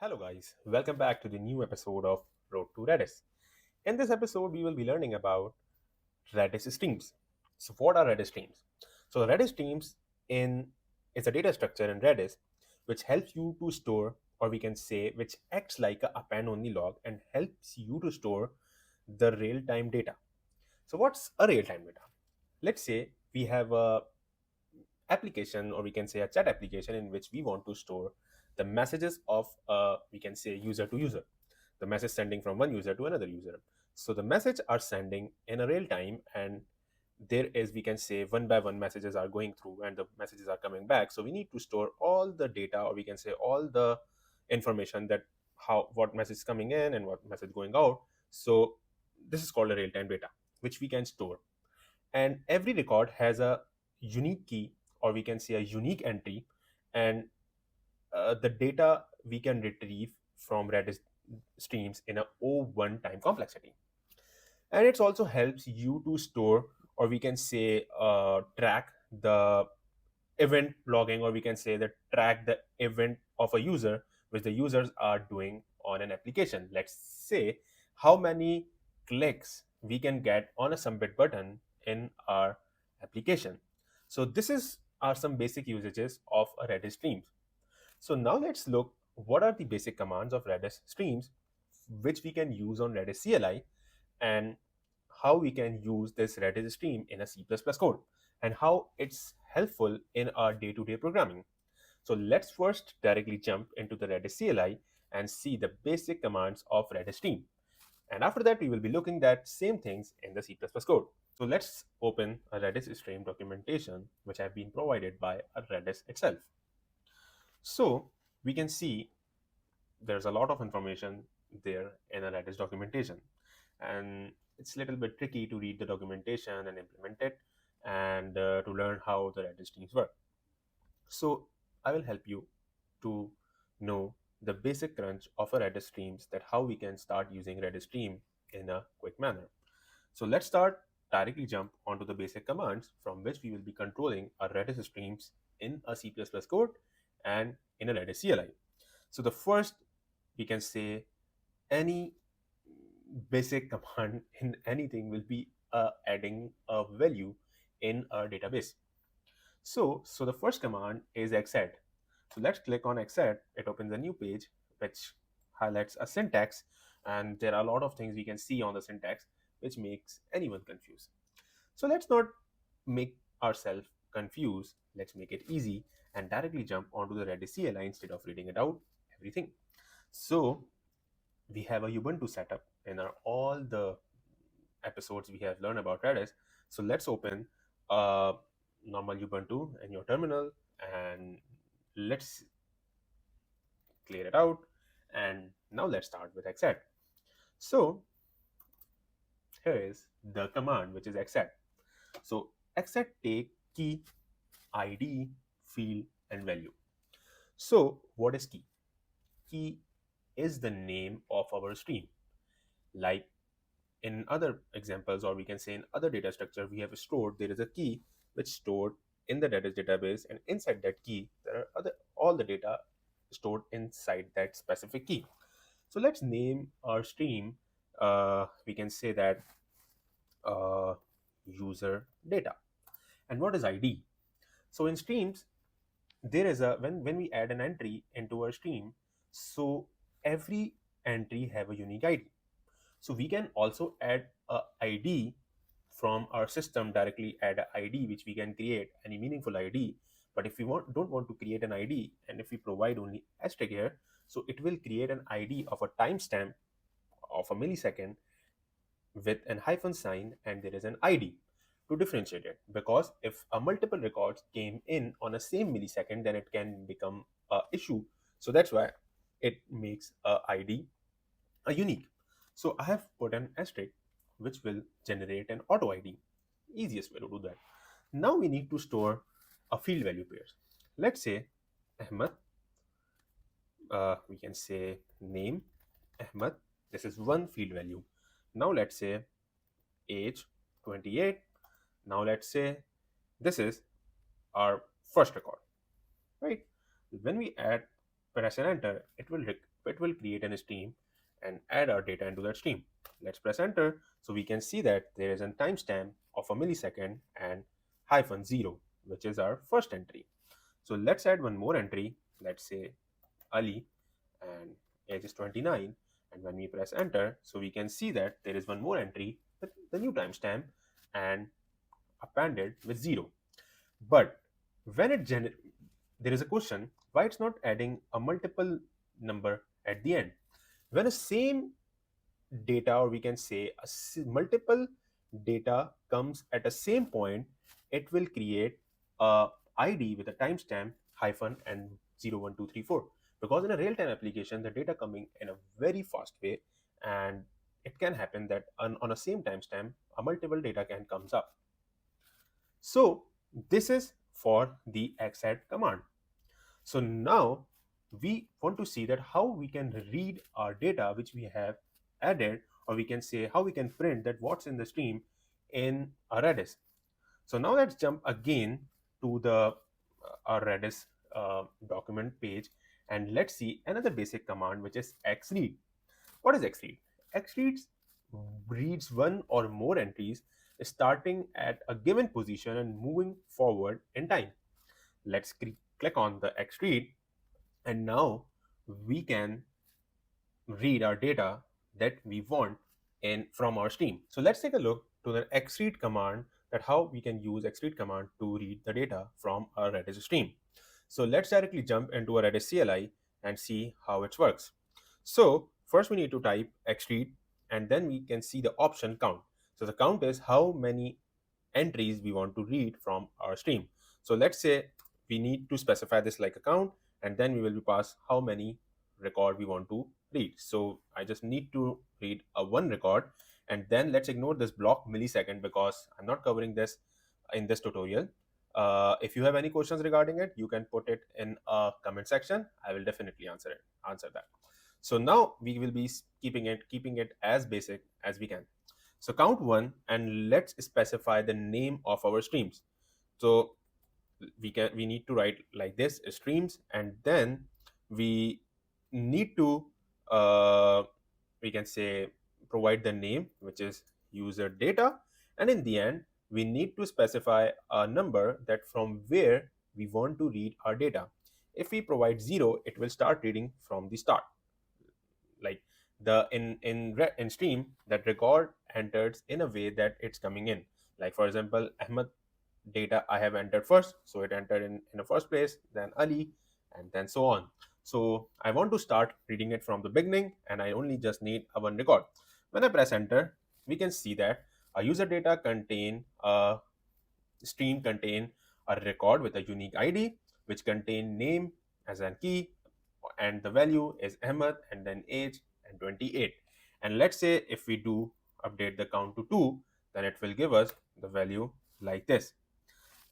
Hello guys, welcome back to the new episode of Road to Redis. In this episode, we will be learning about Redis Streams. So what are Redis Streams? So Redis Streams in is a data structure in Redis which helps you to store, or we can say which acts like a append-only log and helps you to store the real-time data. So what's a real-time data? Let's say we have a application, or we can say a chat application, in which we want to store the messages of we can say user to user, the message sending from one user to another user. So the message are sending in a real time, and there is, we can say, one by one messages are going through and the messages are coming back. So we need to store all the data, or we can say all the information, that how what message is coming in and what message going out. So this is called a real time data, which we can store, and every record has a unique key, or we can say a unique entry, and the data we can retrieve from Redis streams in a O1 time complexity. And it also helps you to store, or we can say track the event logging, or we can say that track the event of a user which the users are doing on an application. Let's say how many clicks we can get on a submit button in our application. So this is are some basic usages of a Redis streams. So now let's look what are the basic commands of Redis streams which we can use on Redis CLI, and how we can use this Redis stream in a C++ code, and how it's helpful in our day-to-day programming. So let's first directly jump into the Redis CLI and see the basic commands of Redis stream. And after that, we will be looking at same things in the C++ code. So let's open a Redis stream documentation which have been provided by a Redis itself. So we can see there's a lot of information there in a Redis documentation, and it's a little bit tricky to read the documentation and implement it, and to learn how the Redis streams work. So I will help you to know the basic crunch of a Redis streams, that how we can start using Redis stream in a quick manner. So let's start directly jump onto the basic commands from which we will be controlling our Redis streams in a C++ code and in a Redis CLI. So the first, we can say, any basic command in anything will be adding a value in a database. So the first command is XADD. So let's click on XADD. It opens a new page which highlights a syntax, and there are a lot of things we can see on the syntax which makes anyone confused. So let's not make ourselves confused. Let's make it easy and directly jump onto the Redis CLI instead of reading it out everything. So we have a Ubuntu setup in our all the episodes we have learned about Redis. So let's open a normal Ubuntu in your terminal, and let's clear it out. And now let's start with XADD. So here is the command which is XADD. So XADD take key, ID, field, and value. So what is key? Key is the name of our stream. Like in other examples, or we can say in other data structure we have stored, there is a key which stored in the Redis database, and inside that key there are all the data stored inside that specific key. So let's name our stream, we can say that user data. And what is ID? So in streams, there is a when we add an entry into our stream, so every entry have a unique ID. So we can also add a ID from our system, directly add an ID which we can create any meaningful ID. But if we don't want to create an ID, and if we provide only asterisk here, so it will create an ID of a timestamp of a millisecond with an hyphen sign, and there is an ID to differentiate it. Because if a multiple records came in on a same millisecond, then it can become a issue. So that's why it makes a ID a unique. So I have put an asterisk which will generate an auto ID. Easiest way to do that. Now we need to store a field value pairs. Let's say Ahmad, we can say name Ahmad. This is one field value. Now let's say age 28. Now let's say this is our first record, right? When we add press and enter, it will create a stream and add our data into that stream. Let's press enter. So we can see that there is a timestamp of a millisecond and -0, which is our first entry. So let's add one more entry. Let's say Ali, and age is 29. And when we press enter, so we can see that there is one more entry with the new timestamp and appended with 0. But when there is a question why it's not adding a multiple number at the end. When a same data, or we can say multiple data comes at a same point, it will create a ID with a timestamp hyphen and 01234, because in a real-time application the data coming in a very fast way, and it can happen that on a same timestamp a multiple data can comes up. So this is for the XADD command. So now we want to see that how we can read our data which we have added, or we can say how we can print that what's in the stream in our Redis. So now let's jump again to the our Redis document page, and let's see another basic command, which is XREAD. What is XREAD? XREAD reads one or more entries starting at a given position and moving forward in time. Let's click on the XREAD, and now we can read our data that we want in from our stream. So let's take a look to the XREAD command, that how we can use XREAD command to read the data from our Redis stream. So let's directly jump into a Redis CLI and see how it works. So first we need to type XREAD, and then we can see the option count. So the count is how many entries we want to read from our stream. So let's say we need to specify this like a count, and then we will be passed how many record we want to read. So I just need to read a one record, and then let's ignore this block millisecond because I'm not covering this in this tutorial. If you have any questions regarding it, you can put it in a comment section. I will definitely answer that. So now we will be keeping it as basic as we can. So count one, and let's specify the name of our streams. So we need to write like this, streams, and then we need to we can say provide the name, which is user data, and in the end we need to specify a number that from where we want to read our data. If we provide 0, it will start reading from the start, like the in stream that record enters in a way that it's coming in. Like for example, Ahmed data I have entered first, so it entered in the first place, then Ali, and then so on. So I want to start reading it from the beginning, and I only just need a one record. When I press enter, we can see that a user data contain a stream contain a record with a unique ID, which contain name as a key, and the value is Ahmed, and then age and 28. And let's say if we do update the count to 2, then it will give us the value like this.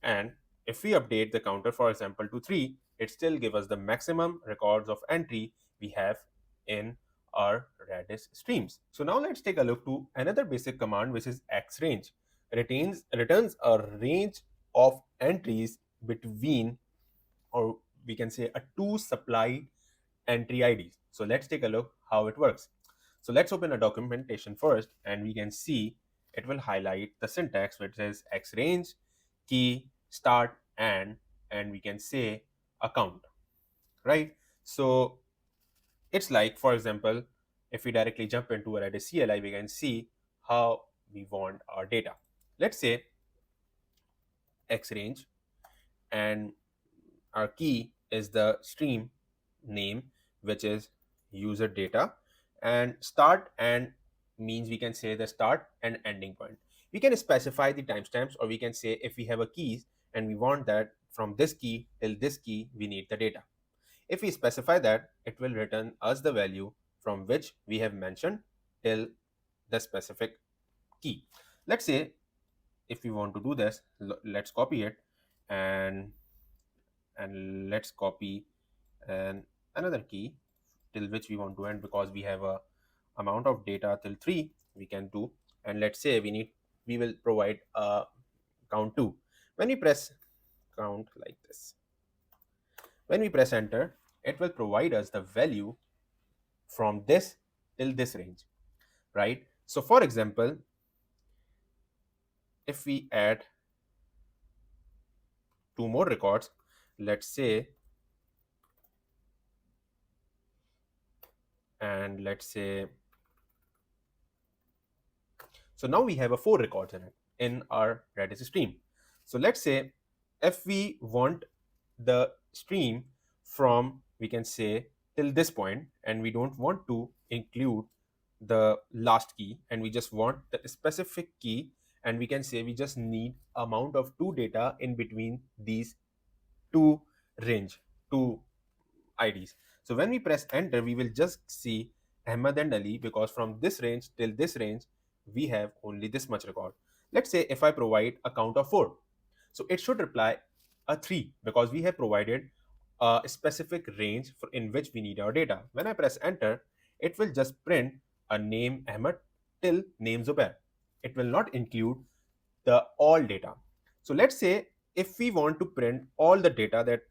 And if we update the counter, for example, to 3, it still gives us the maximum records of entry we have in our Redis streams. So now let's take a look to another basic command, which is XRANGE. Returns a range of entries between, or we can say, a two supplied entry IDs. So let's take a look how it works. So let's open a documentation first, and we can see it will highlight the syntax, which is XRANGE, key, start, and we can say account, right? So it's like, for example, if we directly jump into a Redis CLI, we can see how we want our data. Let's say XRANGE, and our key is the stream name, which is user data, and start and means we can say the start and ending point. We can specify the timestamps, or we can say if we have a keys and we want that from this key till this key we need the data. If we specify that, it will return us the value from which we have mentioned till the specific key. Let's say if we want to do this, let's copy it, and let's copy another key till which we want to end, because we have a amount of data till 3 we can do. And let's say we will provide a count 2. When we press count like this, when we press enter, it will provide us the value from this till this range, right? So for example, if we add two more records, let's say, and let's say, so now we have a 4 records in it in our Redis stream. So let's say if we want the stream from, we can say, till this point, and we don't want to include the last key, and we just want the specific key, and we can say we just need amount of two data in between these two range, two IDs. So when we press enter, we will just see Ahmed and Ali, because from this range till this range, we have only this much record. Let's say if I provide a count of 4, so it should reply a 3, because we have provided a specific range in which we need our data. When I press enter, it will just print a name Ahmed till name Zubair. It will not include the all data. So let's say if we want to print all the data that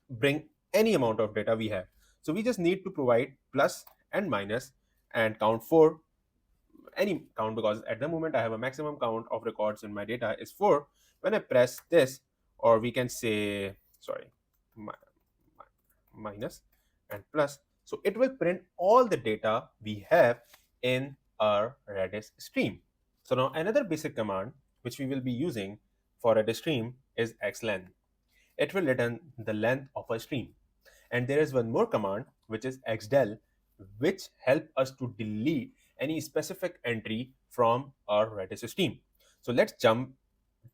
bring any amount of data we have, so we just need to provide plus and minus and count for any count, because at the moment I have a maximum count of records in my data is 4. When I press this, or we can say, sorry, minus and plus, so it will print all the data we have in our Redis stream. So now another basic command which we will be using for Redis stream is xlength. It will return the length of a stream. And there is one more command which is xdel, which help us to delete any specific entry from our Redis stream. So let's jump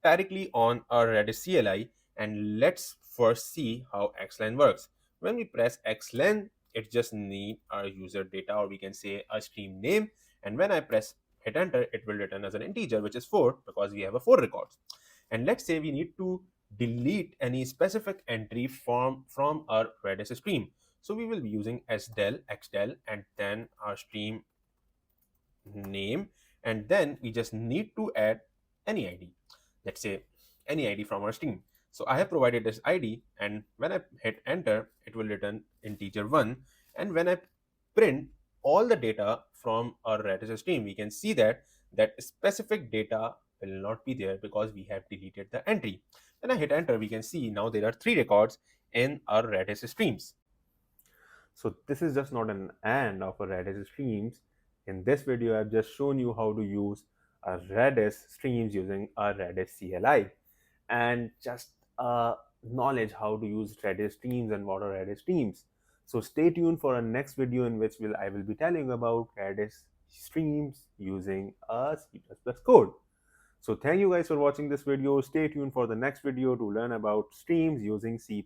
directly on our Redis CLI, and let's first see how xlength works. When we press xlength, it just need our user data, or we can say a stream name. And when I press hit enter, it will return as an integer, which is 4, because we have a 4 records. And let's say we need to delete any specific entry from our Redis stream. So we will be using xdel, and then our stream name, and then we just need to add any ID. Let's say any ID from our stream. So I have provided this ID, and when I hit enter, it will return integer 1. And when I print all the data from our Redis stream, we can see that that specific data will not be there, because we have deleted the entry. When I hit enter, we can see now there are 3 records in our Redis streams. So this is just not an AND of a Redis streams. In this video, I've just shown you how to use a Redis streams using a Redis CLI, and just knowledge how to use Redis streams and what are Redis streams. So stay tuned for a next video in which I will be telling about Redis streams using a C++ code. So thank you guys for watching this video. Stay tuned for the next video to learn about streams using C++.